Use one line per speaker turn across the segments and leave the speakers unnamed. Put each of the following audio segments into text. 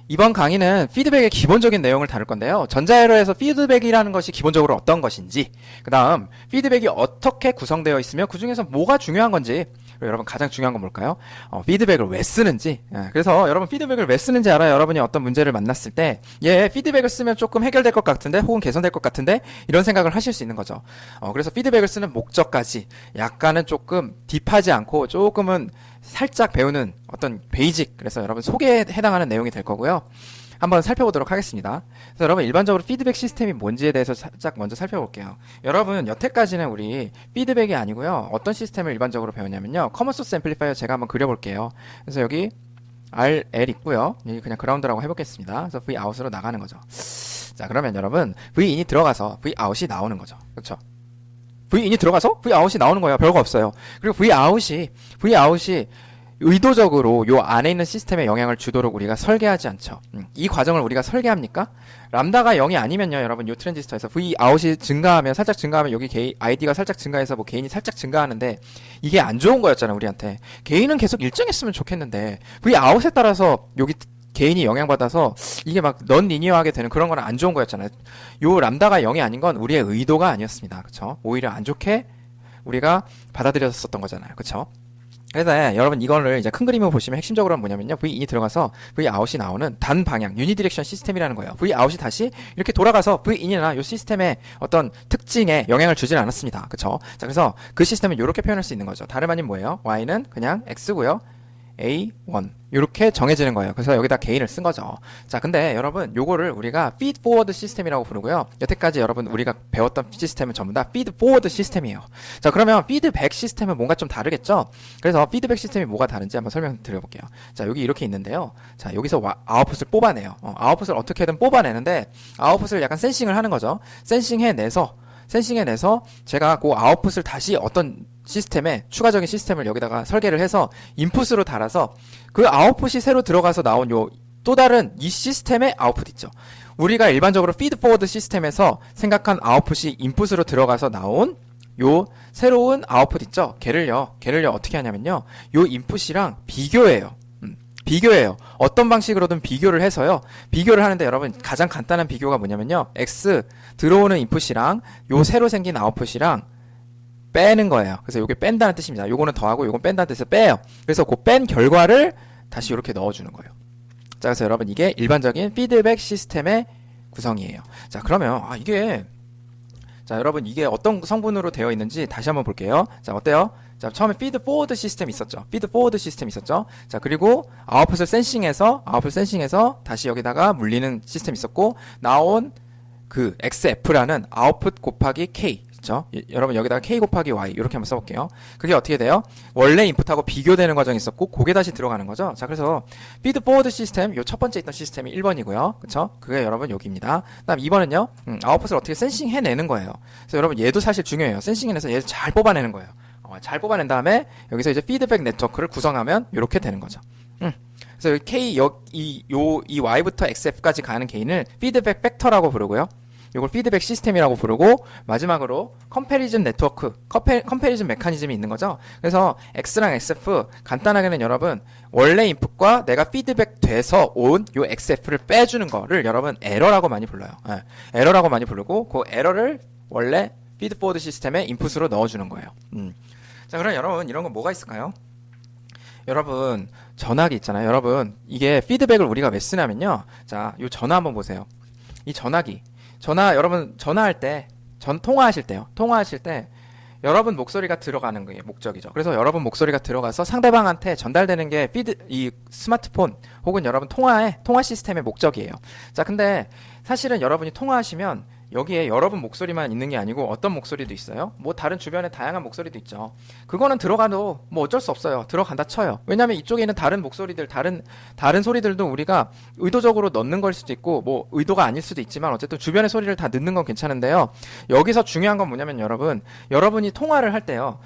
이번 강의는 피드백의 기본적인 내용을 다룰 건데요. 전자회로에서 피드백이라는 것이 기본적으로 어떤 것인지, 그 다음 피드백이 어떻게 구성되어 있으며 그 중에서 뭐가 중요한 건지, 그리고 여러분 가장 중요한 건 뭘까요? 피드백을 왜 쓰는지. 그래서 여러분 피드백을 왜 쓰는지 알아요. 여러분이 어떤 문제를 만났을 때 피드백을 쓰면 조금 해결될 것 같은데 혹은 개선될 것 같은데 이런 생각을 하실 수 있는 거죠. 그래서 피드백을 쓰는 목적까지 약간은 조금 딥하지 않고 조금은 살짝 배우는 어떤 베이직, 그래서 여러분 소개에 해당하는 내용이 될 거고요. 한번 살펴보도록 하겠습니다. 그래서 여러분 일반적으로 피드백 시스템이 뭔지에 대해서 살짝 먼저 살펴볼게요. 여러분 여태까지는 우리 피드백이 아니고요. 어떤 시스템을 일반적으로 배웠냐면요. 커먼 소스 앰플리파이어 제가 한번 그려볼게요. 그래서 여기 RL 있고요. 여기 그냥 그라운드라고 해보겠습니다. 그래서 V 아웃으로 나가는 거죠. 자, 그러면 여러분 V 인이 들어가서 V 아웃이 나오는 거죠. 그렇죠? V 인이 들어가서 V 아웃이 나오는 거예요. 별거 없어요. 그리고 V 아웃이 의도적으로 요 안에 있는 시스템에 영향을 주도록 우리가 설계하지 않죠. 이 과정을 우리가 설계합니까? 람다가 0이 아니면요, 여러분, 요 트랜지스터에서 V 아웃이 증가하면, 살짝 증가하면 여기 아이디가 살짝 증가해서 뭐 게인이 살짝 증가하는데 이게 안 좋은 거였잖아요, 우리한테. 게인은 계속 일정했으면 좋겠는데 V 아웃에 따라서 여기 개인이 영향받아서 이게 막 넌 리니어하게 되는 그런 건 안 좋은 거였잖아요. 요 람다가 0이 아닌 건 우리의 의도가 아니었습니다. 그쵸? 오히려 안 좋게 우리가 받아들였었던 거잖아요. 그쵸? 그래서 여러분 이거를 이제 큰 그림을 보시면 핵심적으로는 뭐냐면요. V 인이 들어가서 V 아웃이 나오는 단 방향, 유니디렉션 시스템이라는 거예요. V 아웃이 다시 이렇게 돌아가서 V 인이나 요 시스템의 어떤 특징에 영향을 주진 않았습니다. 그쵸? 자, 그래서 그 시스템을 이렇게 표현할 수 있는 거죠. 다름 아닌 뭐예요? Y는 그냥 X고요. A1 이렇게 정해지는 거예요. 그래서 여기다 개인을 쓴 거죠. 자, 근데 여러분 요거를 우리가 feed forward 시스템이라고 부르고요. 여태까지 여러분 우리가 배웠던 시스템은 전부 다 feed forward 시스템이에요. 자, 그러면 feedback 시스템은 뭔가 좀 다르겠죠? 그래서 feedback 시스템이 뭐가 다른지 한번 설명드려볼게요. 자, 여기 이렇게 있는데요. 자, 여기서 아웃풋을 뽑아내요. 아웃풋을 어떻게든 뽑아내는데 아웃풋을 약간 센싱을 하는 거죠. 센싱해내서 제가 그 아웃풋을 다시 어떤 시스템에 추가적인 시스템을 여기다가 설계를 해서 인풋으로 달아서 그 아웃풋이 새로 들어가서 나온 요 또 다른 이 시스템의 아웃풋 있죠. 우리가 일반적으로 피드 포워드 시스템에서 생각한 아웃풋이 인풋으로 들어가서 나온 요 새로운 아웃풋 있죠. 걔를요 어떻게 하냐면요. 요 인풋이랑 비교해요. 어떤 방식으로든 비교를 해서요. 비교를 하는데 여러분 가장 간단한 비교가 뭐냐면요. X 들어오는 인풋이랑 요 새로 생긴 아웃풋이랑 빼는 거예요. 그래서 요게 뺀다는 뜻입니다. 요거는 더하고 요건 뺀다는 뜻에서 빼요. 그래서 그 뺀 결과를 다시 이렇게 넣어주는 거예요. 자, 그래서 여러분 이게 일반적인 피드백 시스템의 구성이에요. 자, 그러면 자, 여러분 이게 어떤 성분으로 되어 있는지 다시 한번 볼게요. 자, 어때요? 자, 처음에 피드 포워드 시스템 있었죠. 자, 그리고 아웃풋을 센싱해서 다시 여기다가 물리는 시스템 있었고, 나온 그 XF라는 아웃풋 곱하기 K. 여러분 여기다가 K 곱하기 Y 이렇게 한번 써볼게요. 그게 어떻게 돼요? 원래 인풋하고 비교되는 과정이 있었고 그게 다시 들어가는 거죠. 자, 그래서 피드 포워드 시스템 요 첫 번째 있던 시스템이 1번이고요. 그쵸? 그게 여러분 여기입니다. 그다음 2번은요. 아웃풋을 어떻게 센싱 해내는 거예요. 그래서 여러분 얘도 사실 중요해요. 센싱 해내서 얘를 잘 뽑아내는 거예요. 잘 뽑아낸 다음에 여기서 이제 피드백 네트워크를 구성하면 이렇게 되는 거죠. 그래서 여기 K 이 Y부터 XF까지 가는 개인을 피드백 팩터라고 부르고요. 이걸 피드백 시스템이라고 부르고 마지막으로 컴패리즌 네트워크, 컴패리즌 메커니즘이 있는 거죠. 그래서 X랑 XF 간단하게는 여러분 원래 인풋과 내가 피드백 돼서 온 요 XF를 빼주는 거를 여러분 에러라고 많이 불러요. 에러라고 많이 부르고 그 에러를 원래 피드포워드 시스템에 인풋으로 넣어주는 거예요. 자, 그럼 여러분 이런 거 뭐가 있을까요? 여러분 전화기 있잖아요. 여러분 이게 피드백을 우리가 왜 쓰냐면요. 자, 요 전화 한번 보세요. 이 전화기 여러분 통화하실 때 여러분 목소리가 들어가는 게 목적이죠. 그래서 여러분 목소리가 들어가서 상대방한테 전달되는 게 이 스마트폰 혹은 여러분 통화 시스템의 목적이에요. 자, 근데 사실은 여러분이 통화하시면 여기에 여러분 목소리만 있는 게 아니고 어떤 목소리도 있어요. 뭐 다른 주변에 다양한 목소리도 있죠. 그거는 들어가도 뭐 어쩔 수 없어요. 들어간다 쳐요. 왜냐면 이쪽에 있는 다른 목소리들, 다른 소리들도 우리가 의도적으로 넣는 걸 수도 있고 뭐 의도가 아닐 수도 있지만 어쨌든 주변의 소리를 다 넣는 건 괜찮은데요. 여기서 중요한 건 뭐냐면 여러분이 통화를 할 때요.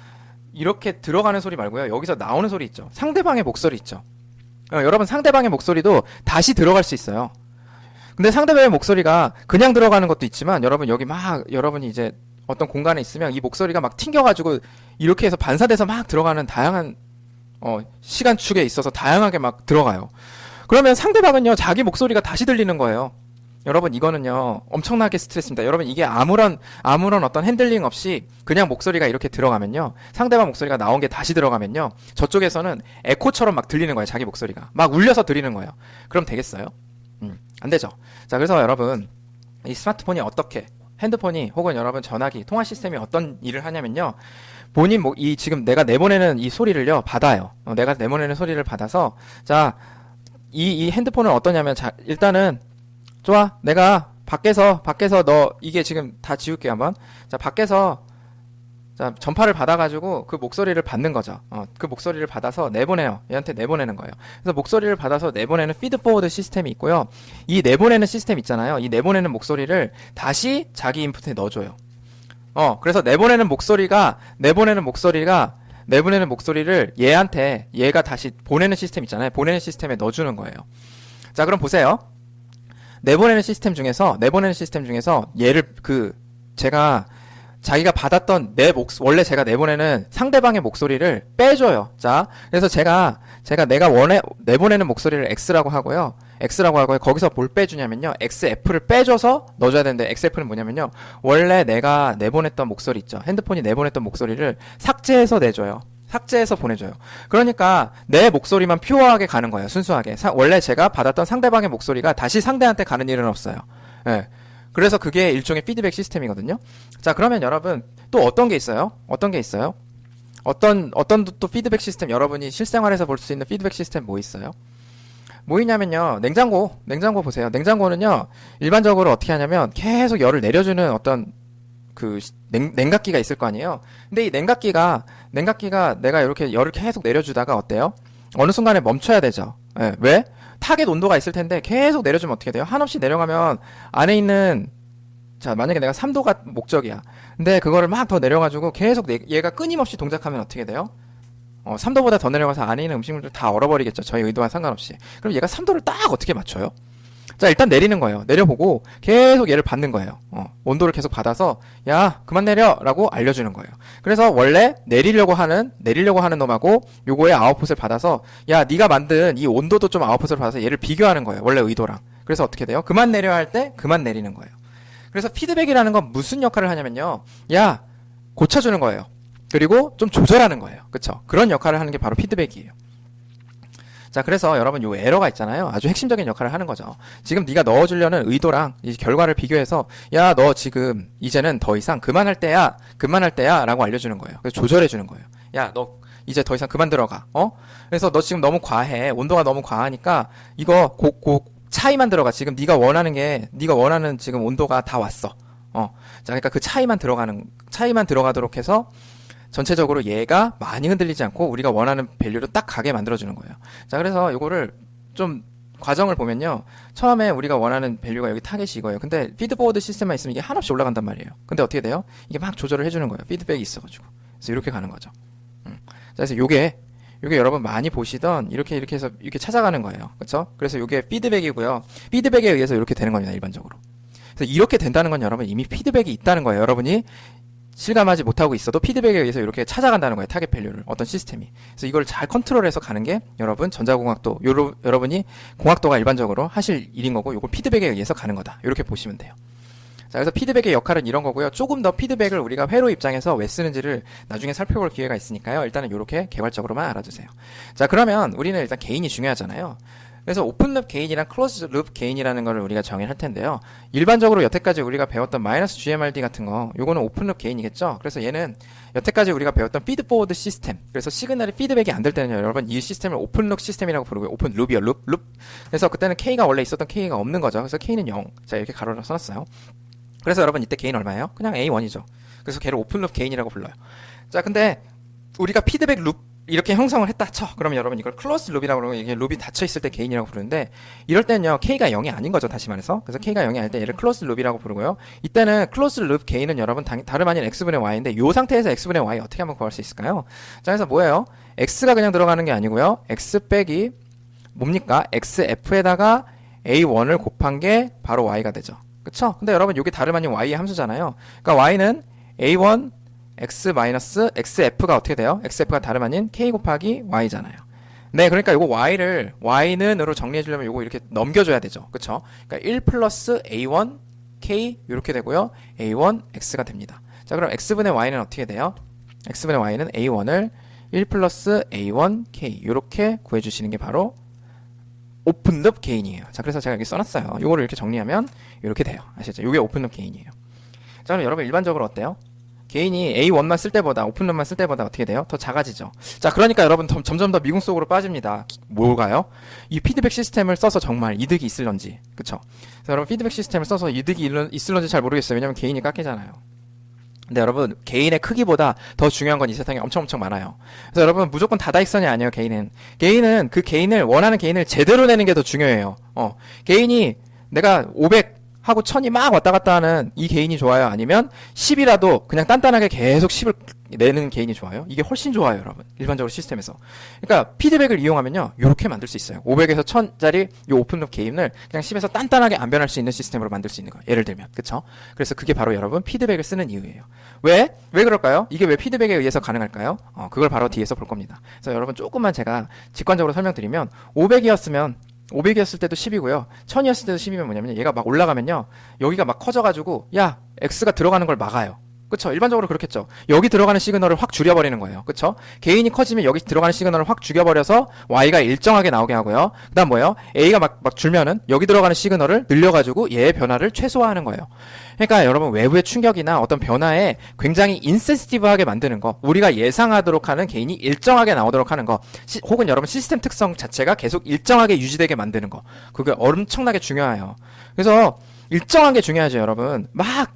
이렇게 들어가는 소리 말고요. 여기서 나오는 소리 있죠. 상대방의 목소리 있죠. 여러분 상대방의 목소리도 다시 들어갈 수 있어요. 근데 상대방의 목소리가 그냥 들어가는 것도 있지만 여러분이 이제 어떤 공간에 있으면 이 목소리가 막 튕겨가지고 이렇게 해서 반사돼서 막 들어가는 다양한 시간축에 있어서 다양하게 막 들어가요. 그러면 상대방은요, 자기 목소리가 다시 들리는 거예요. 여러분, 이거는요, 엄청나게 스트레스입니다. 여러분, 이게 아무런 어떤 핸들링 없이 그냥 목소리가 이렇게 들어가면요, 상대방 목소리가 나온 게 다시 들어가면요, 저쪽에서는 에코처럼 막 들리는 거예요. 자기 목소리가 막 울려서 들리는 거예요. 그럼 되겠어요? 안 되죠. 자, 그래서 여러분, 이 스마트폰이 어떻게, 핸드폰이 혹은 여러분 전화기, 통화 시스템이 어떤 일을 하냐면요, 본인 이 지금 내가 내보내는 이 소리를요 받아요. 내가 내보내는 소리를 받아서, 자, 이 핸드폰은 어떠냐면, 자, 일단은 좋아, 내가 밖에서 너 이게 지금 다 지울게 한번. 자, 밖에서, 자, 전파를 받아가지고 그 목소리를 받는 거죠. 그 목소리를 받아서 내보내요. 얘한테 내보내는 거예요. 그래서 목소리를 받아서 내보내는 피드포워드 시스템이 있고요. 이 내보내는 시스템 있잖아요. 이 내보내는 목소리를 다시 자기 인풋에 넣어줘요. 그래서 내보내는 목소리를 얘가 다시 보내는 시스템 있잖아요. 보내는 시스템에 넣어주는 거예요. 자, 그럼 보세요. 내보내는 시스템 중에서 얘를 자기가 받았던 원래 제가 내보내는 상대방의 목소리를 빼줘요. 자, 그래서 내가 내보내는 목소리를 X라고 하고요. 거기서 뭘 빼주냐면요, XF를 빼줘서 넣어줘야 되는데, XF는 뭐냐면요, 원래 내가 내보냈던 목소리 있죠, 핸드폰이 내보냈던 목소리를 삭제해서 내줘요. 삭제해서 보내줘요. 그러니까 내 목소리만 퓨어하게 가는 거예요. 순수하게. 원래 제가 받았던 상대방의 목소리가 다시 상대한테 가는 일은 없어요. 예. 그래서 그게 일종의 피드백 시스템이거든요. 자, 그러면 여러분 또 어떤 게 있어요? 어떤 또 피드백 시스템, 여러분이 실생활에서 볼 수 있는 피드백 시스템 뭐 있어요? 뭐 있냐면요, 냉장고 보세요. 냉장고는요, 일반적으로 어떻게 하냐면 계속 열을 내려주는 어떤 냉각기가 있을 거 아니에요. 근데 이 냉각기가 내가 이렇게 열을 계속 내려주다가 어때요? 어느 순간에 멈춰야 되죠. 예, 왜? 타겟 온도가 있을 텐데 계속 내려주면 어떻게 돼요? 한없이 내려가면 안에 있는, 자, 만약에 내가 3도가 목적이야. 근데 그거를 막 더 내려가지고 계속 얘가 끊임없이 동작하면 어떻게 돼요? 3도보다 더 내려가서 안에 있는 음식물들 다 얼어버리겠죠. 저희 의도와 상관없이. 그럼 얘가 3도를 딱 어떻게 맞춰요? 자, 일단 내리는 거예요. 내려보고 계속 얘를 받는 거예요. 온도를 계속 받아서, 야, 그만 내려! 라고 알려주는 거예요. 그래서 원래 내리려고 하는 놈하고 요거의 아웃풋을 받아서, 야, 네가 만든 이 온도도 좀 아웃풋을 받아서 얘를 비교하는 거예요. 원래 의도랑. 그래서 어떻게 돼요? 그만 내려 할 때 그만 내리는 거예요. 그래서 피드백이라는 건 무슨 역할을 하냐면요, 야, 고쳐주는 거예요. 그리고 좀 조절하는 거예요. 그쵸? 그런 역할을 하는 게 바로 피드백이에요. 자, 그래서 여러분 요 에러가 있잖아요. 아주 핵심적인 역할을 하는 거죠. 지금 네가 넣어주려는 의도랑 이 결과를 비교해서, 야, 너 지금 이제는 더 이상 그만할 때야 라고 알려주는 거예요. 그래서 조절해주는 거예요. 야, 너 이제 더 이상 그만 들어가. 그래서 너 지금 너무 과해. 온도가 너무 과하니까 이거 차이만 들어가. 지금 네가 원하는 지금 온도가 다 왔어. 자, 그러니까 그 차이만 들어가도록 해서 전체적으로 얘가 많이 흔들리지 않고 우리가 원하는 밸류로 딱 가게 만들어주는 거예요. 자, 그래서 요거를 좀 과정을 보면요, 처음에 우리가 원하는 밸류가 여기 타겟이 이거예요. 근데 피드포워드 시스템만 있으면 이게 한없이 올라간단 말이에요. 근데 어떻게 돼요? 이게 막 조절을 해주는 거예요. 피드백이 있어가지고. 그래서 이렇게 가는 거죠. 자, 그래서 요게 여러분 많이 보시던 이렇게 해서 이렇게 찾아가는 거예요. 그렇죠? 그래서 요게 피드백이고요. 피드백에 의해서 이렇게 되는 겁니다. 일반적으로. 그래서 이렇게 된다는 건 여러분 이미 피드백이 있다는 거예요. 여러분이 실감하지 못하고 있어도 피드백에 의해서 이렇게 찾아간다는 거예요. 타겟 밸류를. 어떤 시스템이. 그래서 이걸 잘 컨트롤해서 가는 게 여러분 전자공학도, 여러분이 공학도가 일반적으로 하실 일인 거고, 이걸 피드백에 의해서 가는 거다. 이렇게 보시면 돼요. 자, 그래서 피드백의 역할은 이런 거고요. 조금 더 피드백을 우리가 회로 입장에서 왜 쓰는지를 나중에 살펴볼 기회가 있으니까요. 일단은 이렇게 개괄적으로만 알아주세요. 자, 그러면 우리는 일단 개인이 중요하잖아요. 그래서 오픈룹 게인이랑 클로즈룹 게인이라는 걸 우리가 정의할 텐데요. 일반적으로 여태까지 우리가 배웠던 마이너스 GMRD 같은 거, 요거는 오픈룹 게인이겠죠. 그래서 얘는 여태까지 우리가 배웠던 피드포워드 시스템, 그래서 시그널이 피드백이 안 될 때는요, 여러분 이 시스템을 오픈룹 시스템이라고 부르고요. 오픈룹이요, 룹. 그래서 그때는 K가 원래 있었던 K가 없는 거죠. 그래서 K는 0. 자, 이렇게 가로로 써놨어요. 그래서 여러분 이때 게인 얼마예요? 그냥 A1이죠. 그래서 걔를 오픈룹 게인이라고 불러요. 자, 근데 우리가 피드백 룹 이렇게 형성을 했다 쳐. 그러면 여러분 이걸 클로즈 룹이라고 그러고, 이게 룹이 닫혀 있을 때 게인이라고 부르는데, 이럴 때는요 K가 0이 아닌 거죠. 다시 말해서. 그래서 K가 0이 아닐 때 얘를 클로즈 룹이라고 부르고요. 이때는 클로즈 룹 게인은 여러분 다름 아닌 X분의 Y인데, 이 상태에서 X분의 Y 어떻게 한번 구할 수 있을까요? 자, 그래서 뭐예요? X가 그냥 들어가는 게 아니고요. X 빼기 뭡니까? XF에다가 A1을 곱한 게 바로 Y가 되죠. 그쵸? 근데 여러분 이게 다름 아닌 Y의 함수잖아요. 그러니까 Y는 A1 X 마이너스 XF가 어떻게 돼요? XF가 다름 아닌 K 곱하기 Y잖아요. 네, 그러니까 요거 y는으로 정리해 주려면 요거 이렇게 넘겨줘야 되죠. 그쵸? 그러니까 1 플러스 a1 k 이렇게 되고요. a1 x가 됩니다. 자, 그럼 x분의 y는 어떻게 돼요? x분의 y는 a1을 1 플러스 a1 k 이렇게 구해주시는 게 바로 오픈룹 게인이에요. 자, 그래서 제가 여기 써놨어요. 요거를 이렇게 정리하면 이렇게 돼요. 아시죠? 요게 오픈룹 게인이에요. 자, 그럼 여러분 일반적으로 어때요? 게인이 A1만 쓸 때보다 오픈룸만 쓸 때보다 어떻게 돼요? 더 작아지죠. 자, 그러니까 여러분 점점 더 미궁 속으로 빠집니다. 뭘까요? 이 피드백 시스템을 써서 정말 이득이 있을런지, 그쵸? 그래서 여러분 피드백 시스템을 써서 이득이 있을런지 잘 모르겠어요. 왜냐면 게인이 깎이잖아요. 근데 여러분 개인의 크기보다 더 중요한 건 이 세상에 엄청 많아요. 그래서 여러분 무조건 다다익선이 아니에요. 개인은 그 개인을 원하는 개인을 제대로 내는 게 더 중요해요. 개인이 내가 500 하고 1000이 막 왔다 갔다 하는 이 개인이 좋아요? 아니면 10이라도 그냥 단단하게 계속 10을 내는 개인이 좋아요? 이게 훨씬 좋아요, 여러분. 일반적으로 시스템에서. 그러니까 피드백을 이용하면요. 요렇게 만들 수 있어요. 500에서 1000짜리 요 오픈룹 개인을 그냥 10에서 단단하게 안 변할 수 있는 시스템으로 만들 수 있는 거예요. 예를 들면. 그쵸? 그래서 그게 바로 여러분 피드백을 쓰는 이유예요. 왜 그럴까요? 이게 왜 피드백에 의해서 가능할까요? 그걸 바로 뒤에서 볼 겁니다. 그래서 여러분 조금만 제가 직관적으로 설명드리면 500이었을 때도 10이고요. 1000이었을 때도 10이면 뭐냐면 얘가 막 올라가면요. 여기가 막 커져가지고 야 X가 들어가는 걸 막아요. 그쵸? 일반적으로 그렇겠죠. 여기 들어가는 시그널을 확 줄여버리는 거예요. 그쵸? 개인이 커지면 여기 들어가는 시그널을 확 죽여버려서 Y가 일정하게 나오게 하고요. 그 다음 뭐예요? A가 막 줄면은 여기 들어가는 시그널을 늘려가지고 얘의 변화를 최소화하는 거예요. 그러니까 여러분 외부의 충격이나 어떤 변화에 굉장히 인센시티브하게 만드는 거, 우리가 예상하도록 하는 개인이 일정하게 나오도록 하는 거, 혹은 여러분 시스템 특성 자체가 계속 일정하게 유지되게 만드는 거, 그게 엄청나게 중요해요. 그래서 일정한 게 중요하죠, 여러분. 막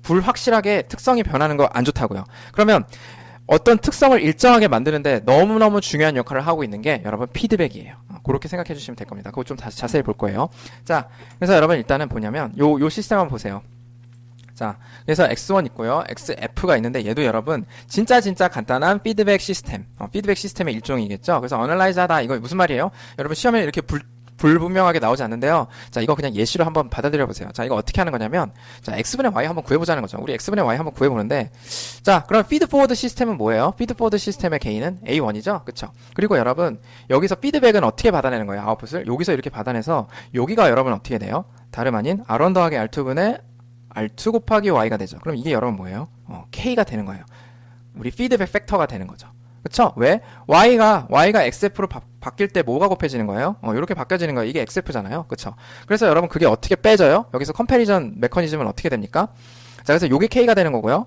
불확실하게 특성이 변하는 거 안 좋다고요. 그러면 어떤 특성을 일정하게 만드는데 너무너무 중요한 역할을 하고 있는 게 여러분 피드백이에요. 그렇게 생각해 주시면 될 겁니다. 그거 좀 다시 자세히 볼 거예요. 자, 그래서 여러분 일단은 뭐냐면 요 시스템 한번 보세요. 자, 그래서 X1 있고요. XF가 있는데 얘도 여러분 진짜 간단한 피드백 시스템. 피드백 시스템의 일종이겠죠. 그래서 어널라이즈 하다 이거 무슨 말이에요? 여러분 시험에 이렇게 불분명하게 나오지 않는데요. 자, 이거 그냥 예시로 한번 받아들여 보세요. 자, 이거 어떻게 하는 거냐면, 자, x분의 y 한번 구해보자는 거죠. 우리 x분의 y 한번 구해보는데, 자, 그럼 피드포워드 시스템은 뭐예요? 피드포워드 시스템의 개인은 A1이죠? 그쵸? 그리고 여러분, 여기서 피드백은 어떻게 받아내는 거예요? 아웃풋을? 여기서 이렇게 받아내서, 여기가 여러분 어떻게 돼요? 다름 아닌 R1 더하기 R2분의 R2 곱하기 Y가 되죠. 그럼 이게 여러분 뭐예요? K가 되는 거예요. 우리 피드백 팩터가 되는 거죠. 그쵸? 왜? Y가 XF로 바뀔 때 뭐가 곱해지는 거예요? 이렇게 바뀌어지는 거예요. 이게 XF잖아요. 그쵸? 그래서 여러분 그게 어떻게 빼져요? 여기서 컴패리전 메커니즘은 어떻게 됩니까? 자, 그래서 요게 K가 되는 거고요.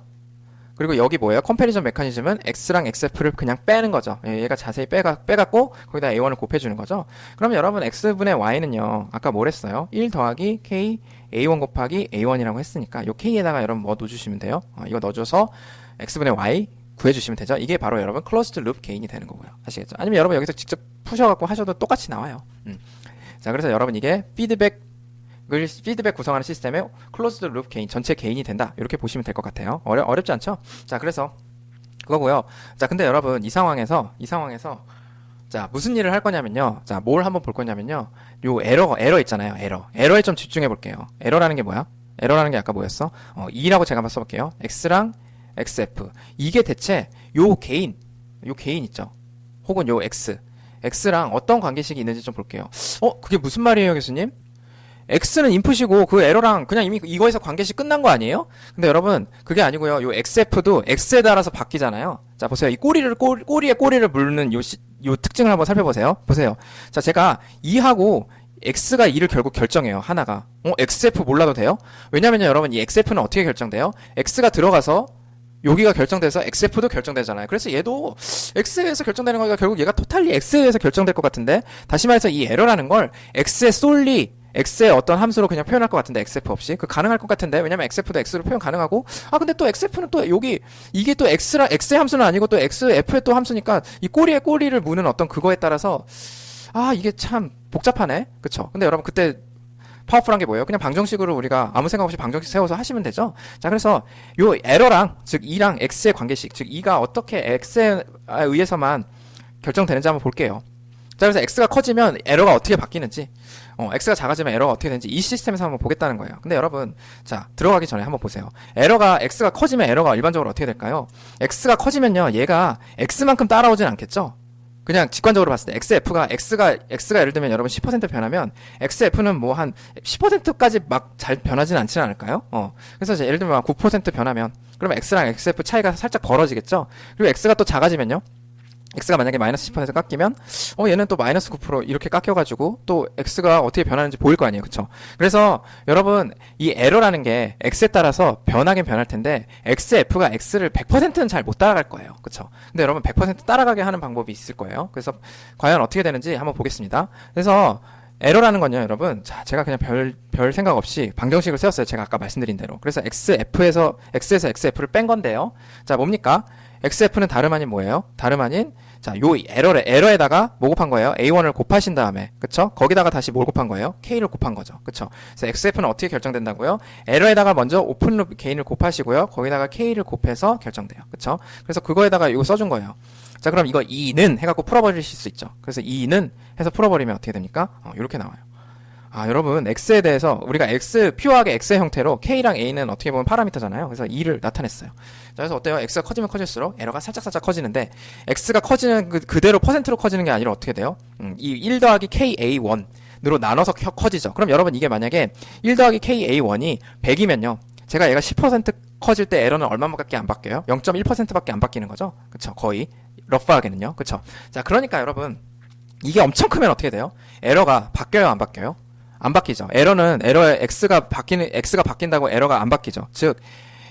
그리고 여기 뭐예요? 컴패리전 메커니즘은 X랑 XF를 그냥 빼는 거죠. 얘가 자세히 빼갖고 거기다 A1을 곱해주는 거죠. 그럼 여러분 X분의 Y는요. 아까 뭘 했어요? 1 더하기 K A1 곱하기 A1이라고 했으니까 요 K에다가 여러분 뭐 넣어주시면 돼요? 이거 넣어줘서 X분의 Y 구해주시면 되죠. 이게 바로 여러분 클로즈드 룹 게인이 되는 거고요. 아시겠죠? 아니면 여러분 여기서 직접 푸셔갖고 하셔도 똑같이 나와요. 자, 그래서 여러분 이게 피드백 구성하는 시스템의 클로즈드 룹 게인, 전체 게인이 된다. 이렇게 보시면 될 것 같아요. 어렵지 않죠? 자, 그래서 그거고요. 자, 근데 여러분 이 상황에서 자, 무슨 일을 할 거냐면요. 자, 뭘 한번 볼 거냐면요. 요 에러 있잖아요. 에러에 좀 집중해 볼게요. 에러라는 게 뭐야? 에러라는 게 아까 뭐였어? 2라고 제가 한번 써볼게요. X랑 XF. 이게 대체 요 개인 있죠? 혹은 요 X랑 어떤 관계식이 있는지 좀 볼게요. 그게 무슨 말이에요, 교수님? X는 인풋이고 그 에러랑 그냥 이미 이거에서 관계식 끝난 거 아니에요? 근데 여러분 그게 아니고요. 요 XF도 X에 따라서 바뀌잖아요. 자, 보세요. 이 꼬리에 꼬리를 물는 요 특징을 한번 살펴보세요. 보세요. 자, 제가 2하고 X가 2를 결국 결정해요. 하나가. XF 몰라도 돼요? 왜냐면요, 여러분 이 XF는 어떻게 결정돼요? X가 들어가서 여기가 결정돼서 XF도 결정되잖아요. 그래서 얘도 X에서 결정되는 거니까 결국 얘가 토탈리 X에서 결정될 것 같은데, 다시 말해서 이 에러라는 걸 X의 어떤 함수로 그냥 표현할 것 같은데, XF 없이. 그 가능할 것 같은데, 왜냐면 XF도 X로 표현 가능하고, 근데 또 XF는 또 이게 또 X의 함수는 아니고 또 XF의 또 함수니까 이 꼬리에 꼬리를 무는 어떤 그거에 따라서, 이게 참 복잡하네. 그쵸? 근데 여러분 그때 파워풀한 게 뭐예요? 그냥 방정식으로 우리가 아무 생각 없이 방정식 세워서 하시면 되죠. 자, 그래서 요 에러랑, 즉 2랑 X의 관계식, 즉 2가 어떻게 X에 의해서만 결정되는지 한번 볼게요. 자, 그래서 X가 커지면 에러가 어떻게 바뀌는지, X가 작아지면 에러가 어떻게 되는지 이 시스템에서 한번 보겠다는 거예요. 근데 여러분, 자, 들어가기 전에 한번 보세요. X가 커지면 에러가 일반적으로 어떻게 될까요? X가 커지면요, 얘가 X만큼 따라오진 않겠죠? 그냥 직관적으로 봤을 때 x가 예를 들면 여러분 10% 변하면 xf는 뭐 한 10%까지 막 잘 변하진 않지는 않을까요? 그래서 이제 예를 들면 9% 변하면 그러면 x랑 xf 차이가 살짝 벌어지겠죠. 그리고 x가 또 작아지면요. x가 만약에 마이너스 10% 깎이면 얘는 또 마이너스 9% 이렇게 깎여가지고 또 x가 어떻게 변하는지 보일 거 아니에요. 그쵸? 그래서 여러분 이 에러라는 게 x에 따라서 변하긴 변할 텐데 xf가 x를 100%는 잘 못 따라갈 거예요. 그쵸? 근데 여러분 100% 따라가게 하는 방법이 있을 거예요. 그래서 과연 어떻게 되는지 한번 보겠습니다. 그래서 에러라는 건요, 여러분. 자, 제가 그냥 별 생각 없이 방정식을 세웠어요. 제가 아까 말씀드린 대로. 그래서 x에서 xf를 뺀 건데요. 자, 뭡니까? xf는 다름 아닌 뭐예요? 다름 아닌 자, 요 에러에다가 뭐 곱한 거예요? a1을 곱하신 다음에 그쵸? 거기다가 다시 뭘 곱한 거예요? k를 곱한 거죠. 그쵸? 그래서 xf는 어떻게 결정된다고요? 에러에다가 먼저 오픈루프 게인을 곱하시고요. 거기다가 k를 곱해서 결정돼요. 그쵸? 그래서 그거에다가 이거 써준 거예요. 자, 그럼 이거 2는 해갖고 풀어버리실 수 있죠. 그래서 2는 해서 풀어버리면 어떻게 됩니까? 이렇게 나와요. 여러분, x에 대해서 우리가 퓨어하게 x의 형태로 k랑 a는 어떻게 보면 파라미터잖아요. 그래서 2를 나타냈어요. 자, 그래서 어때요? x가 커지면 커질수록 에러가 살짝 커지는데 x가 커지는 그대로 퍼센트로 커지는 게 아니라 어떻게 돼요? 이 1 더하기 ka1으로 나눠서 커지죠. 그럼 여러분 이게 만약에 1 더하기 ka1이 100이면요. 제가 얘가 10% 커질 때 에러는 얼마밖에 안 바뀌어요? 0.1%밖에 안 바뀌는 거죠. 그쵸? 거의 러프하게는요. 그쵸? 자, 그러니까 여러분 이게 엄청 크면 어떻게 돼요? 에러가 바뀌어요, 안 바뀌어요? 안 바뀌죠. 에러의 x가 바뀐다고 에러가 안 바뀌죠. 즉,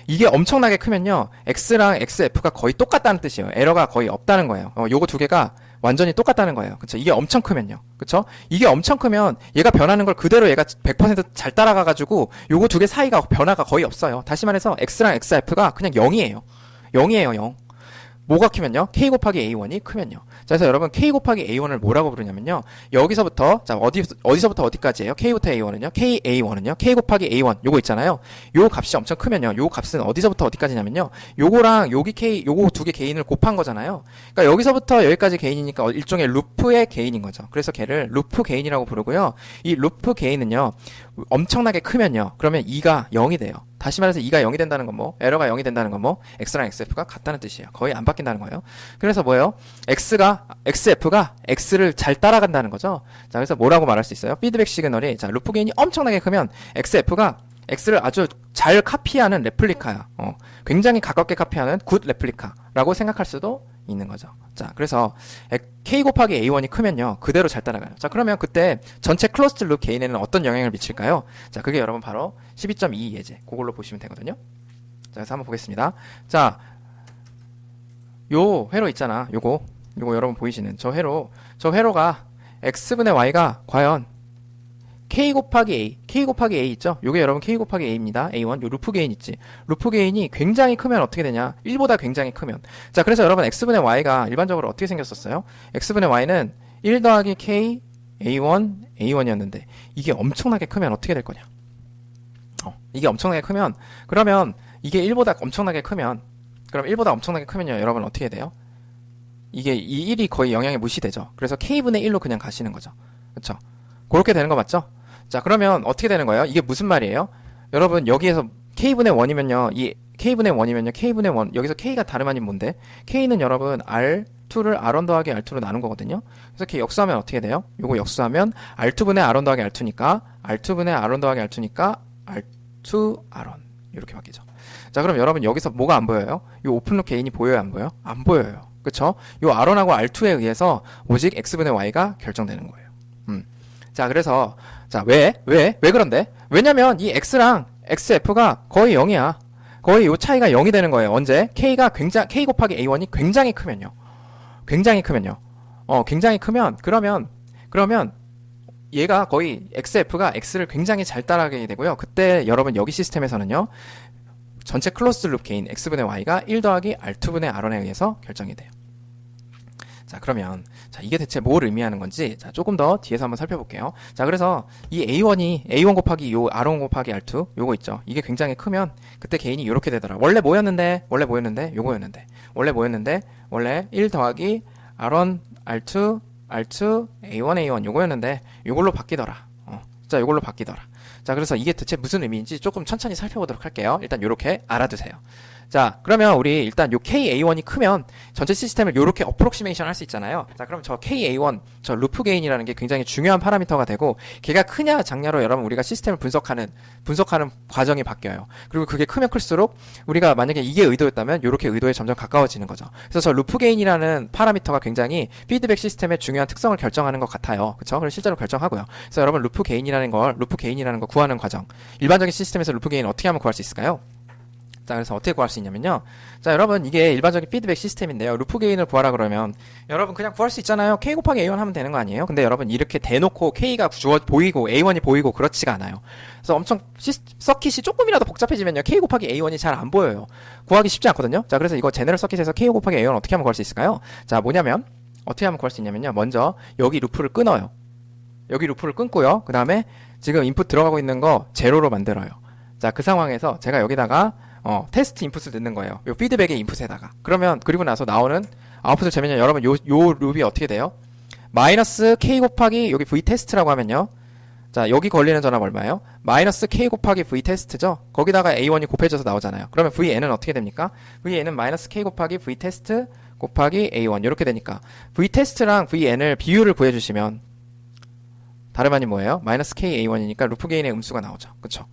이게 엄청나게 크면요, x랑 xf가 거의 똑같다는 뜻이에요. 에러가 거의 없다는 거예요. 요거 두 개가 완전히 똑같다는 거예요. 그쵸? 이게 엄청 크면요. 그쵸? 이게 엄청 크면 얘가 변하는 걸 그대로 얘가 100% 잘 따라가가지고 요거 두 개 사이가 변화가 거의 없어요. 다시 말해서 x랑 xf가 그냥 0이에요. 0이에요, 0. 뭐가 크면요? k 곱하기 a1이 크면요. 자, 그래서 여러분 k 곱하기 a1을 뭐라고 부르냐면요. 여기서부터 자, 어디서부터 어디까지예요? k부터 a1은요? ka1은요? k 곱하기 a1 요거 있잖아요. 요 값이 엄청 크면요. 요 값은 어디서부터 어디까지냐면요. 요거랑 요거 두 개 개인을 곱한 거잖아요. 그러니까 여기서부터 여기까지 개인이니까 일종의 루프의 개인인 거죠. 그래서 걔를 루프 개인이라고 부르고요. 이 루프 개인은요. 엄청나게 크면요. 그러면 2가 0이 돼요. 다시 말해서 2가 0이 된다는 건 뭐? 에러가 0이 된다는 건 뭐? x랑 xf가 같다는 뜻이에요. 거의 안 바뀐다는 거예요. 그래서 뭐예요? xf가 x를 잘 따라간다는 거죠. 자, 그래서 뭐라고 말할 수 있어요? 피드백 시그널이 자, 루프 게인이 엄청나게 크면 xf가 x를 아주 잘 카피하는 레플리카야. 굉장히 가깝게 카피하는 굿 레플리카라고 생각할 수도 있는 거죠. 자, 그래서 k 곱하기 a1이 크면요. 그대로 잘 따라가요. 자, 그러면 그때 전체 클로스드 룹 게인에는 어떤 영향을 미칠까요? 자, 그게 여러분 바로 12.2 예제. 그걸로 보시면 되거든요. 자, 그래서 한번 보겠습니다. 자, 요 회로 있잖아. 요거 여러분 보이시는 저 회로가 x분의 y가 과연 k 곱하기 a 있죠? 요게 여러분 k 곱하기 a입니다. a1 요 루프 게인 있지. 루프 게인이 굉장히 크면 어떻게 되냐? 1보다 굉장히 크면. 자, 그래서 여러분 x분의 y가 일반적으로 어떻게 생겼었어요? x분의 y는 1 더하기 k a1이었는데 이게 엄청나게 크면 어떻게 될 거냐? 이게 엄청나게 크면 그러면 이게 1보다 엄청나게 크면 그럼 1보다 엄청나게 크면요. 여러분 어떻게 돼요? 이게 이 1이 거의 영향이 무시되죠. 그래서 k분의 1로 그냥 가시는 거죠. 그쵸? 그렇게 되는 거 맞죠? 자, 그러면 어떻게 되는 거예요? 이게 무슨 말이에요? 여러분 여기에서 k분의 1이면요. 이 k분의 1이면요. k분의 1 여기서 k가 다름 아닌 뭔데? k는 여러분 r2를 r1 더하기 r2로 나눈 거거든요. 그래서 k 역수하면 어떻게 돼요? 요거 역수하면 r2분의 r1 더하기 r2니까 r2분의 r1 더하기 r2니까 r2 r1 이렇게 바뀌죠. 자, 그럼 여러분 여기서 뭐가 안 보여요? 요 오픈룩 개인이 보여요, 안 보여요? 안 보여요. 그쵸? 요 r1하고 r2에 의해서 오직 x분의 y가 결정되는 거예요. 자, 그래서 자, 왜 그런데? 왜냐면 이 x랑 xf가 거의 0이야. 거의 요 차이가 0이 되는 거예요. 언제? k 곱하기 a1이 굉장히 크면요. 굉장히 크면 그러면 얘가 거의 xf가 x를 굉장히 잘 따라가게 되고요. 그때 여러분 여기 시스템에서는요. 전체 클로스드 룹 게인 x분의 y가 1 더하기 r2분의 r1에 의해서 결정이 돼요. 자, 그러면 자, 이게 대체 뭘 의미하는 건지 자, 조금 더 뒤에서 한번 살펴볼게요. 자, 그래서 이 a1 곱하기 요 r1 곱하기 r2 요거 있죠. 이게 굉장히 크면 그때 개인이 이렇게 되더라. 원래 뭐였는데 요거였는데 원래 1 더하기 r1 r2 a1 요거였는데 요걸로 바뀌더라. 자, 요걸로 바뀌더라. 자, 그래서 이게 대체 무슨 의미인지 조금 천천히 살펴보도록 할게요. 일단 요렇게 알아두세요. 자, 그러면 우리 일단 요 KA1이 크면 전체 시스템을 요렇게 어프록시메이션 할 수 있잖아요. 자, 그럼 저 KA1, 저 루프 게인이라는 게 굉장히 중요한 파라미터가 되고, 걔가 크냐 작냐로 여러분 우리가 시스템을 분석하는 과정이 바뀌어요. 그리고 그게 크면 클수록 우리가 만약에 이게 의도였다면 요렇게 의도에 점점 가까워지는 거죠. 그래서 저 루프 게인이라는 파라미터가 굉장히 피드백 시스템의 중요한 특성을 결정하는 것 같아요. 그쵸? 그래서 실제로 결정하고요. 그래서 여러분 루프 게인이라는 거 구하는 과정. 일반적인 시스템에서 루프 게인 어떻게 하면 구할 수 있을까요? 자, 그래서 어떻게 구할 수 있냐면요. 자, 여러분, 이게 일반적인 피드백 시스템인데요. 루프 게인을 구하라 그러면, 여러분, 그냥 구할 수 있잖아요. K 곱하기 A1 하면 되는 거 아니에요? 근데 여러분, 이렇게 대놓고 K가 보이고, A1이 보이고, 그렇지가 않아요. 그래서 엄청, 서킷이 조금이라도 복잡해지면요. K 곱하기 A1이 잘 안 보여요. 구하기 쉽지 않거든요. 자, 그래서 이거 제너럴 서킷에서 K 곱하기 A1 어떻게 하면 구할 수 있을까요? 자, 뭐냐면, 어떻게 하면 구할 수 있냐면요. 먼저, 여기 루프를 끊어요. 여기 루프를 끊고요. 그 다음에, 지금 인풋 들어가고 있는 거, 제로로 만들어요. 자, 그 상황에서 제가 여기다가, 테스트 인풋을 넣는 거예요. 요 피드백의 인풋에다가. 그러면, 그리고 나서 나오는 아웃풋을 재면요. 여러분, 요 룹이 어떻게 돼요? 마이너스 K 곱하기 여기 V 테스트라고 하면요. 자, 여기 걸리는 전압 얼마예요? 마이너스 K 곱하기 V 테스트죠? 거기다가 A1이 곱해져서 나오잖아요. 그러면 VN은 어떻게 됩니까? VN은 마이너스 K 곱하기 V 테스트 곱하기 A1. 이렇게 되니까. V 테스트랑 VN을 비율을 구해주시면, 다름 아닌 뭐예요? 마이너스 K A1이니까 루프 게인의 음수가 나오죠. 그쵸?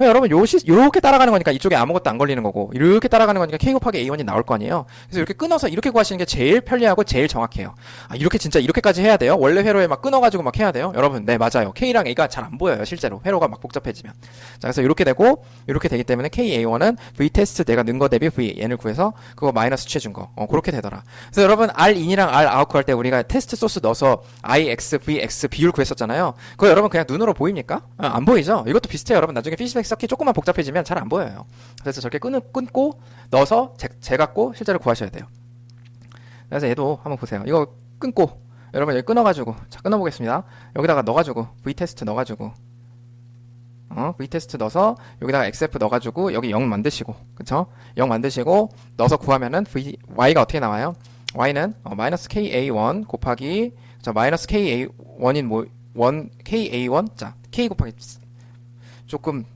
여러분 요렇게 따라가는 거니까 이쪽에 아무것도 안 걸리는 거고 이렇게 따라가는 거니까 K 곱하기 A1이 나올 거 아니에요. 그래서 이렇게 끊어서 이렇게 구하시는 게 제일 편리하고 제일 정확해요. 아, 이렇게 진짜 이렇게까지 해야 돼요? 원래 회로에 막 끊어가지고 막 해야 돼요? 여러분, 네, 맞아요. K랑 A가 잘 안 보여요. 실제로 회로가 막 복잡해지면. 자, 그래서 이렇게 되고 이렇게 되기 때문에 KA1은 V 테스트 내가 넣은 거 대비 VN을 구해서 그거 마이너스 취해준 거. 그렇게 되더라. 그래서 여러분 R인이랑 Rout 구할 때 우리가 테스트 소스 넣어서 IX, VX 비율 구했었잖아요. 그거 여러분 그냥 눈으로 보입니까? 안 보이죠? 이것도 비슷해요. 여러분 나중에 피드백 서킷 조금만 복잡해지면 잘 안 보여요. 그래서 저렇게 끊고 넣어서 재갖고 실제로 구하셔야 돼요. 그래서 얘도 한번 보세요. 이거 끊고 여러분 여기 끊어가지고 자 끊어보겠습니다. 여기다가 넣어가지고 V테스트 넣어가지고 V테스트 넣어서 여기다가 XF 넣어가지고 여기 0 만드시고 그쵸? 0 만드시고 넣어서 구하면은 Y가 어떻게 나와요? Y는 마이너스 KA1 곱하기 마이너스 KA1인 1KA1 자 K 곱하기 조금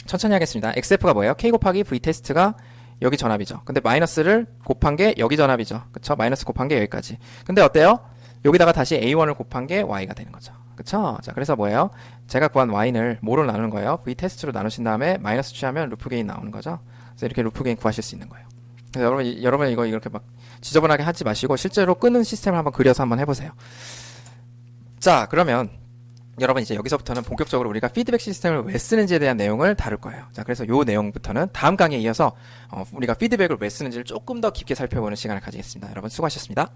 천천히 하겠습니다. XF가 뭐예요? K 곱하기 V테스트가 여기 전압이죠. 근데 마이너스를 곱한 게 여기 전압이죠. 그쵸? 마이너스 곱한 게 여기까지. 근데 어때요? 여기다가 다시 A1을 곱한 게 Y가 되는 거죠. 그쵸? 자, 그래서 뭐예요? 제가 구한 Y를 뭐로 나누는 거예요? V테스트로 나누신 다음에 마이너스 취하면 루프 게인 나오는 거죠. 그래서 이렇게 루프 게인 구하실 수 있는 거예요. 그래서 여러분 이거 이렇게 막 지저분하게 하지 마시고 실제로 끄는 시스템을 한번 그려서 한번 해보세요. 자, 그러면 여러분 이제 여기서부터는 본격적으로 우리가 피드백 시스템을 왜 쓰는지에 대한 내용을 다룰 거예요. 자, 그래서 요 내용부터는 다음 강의에 이어서 우리가 피드백을 왜 쓰는지를 조금 더 깊게 살펴보는 시간을 가지겠습니다. 여러분 수고하셨습니다.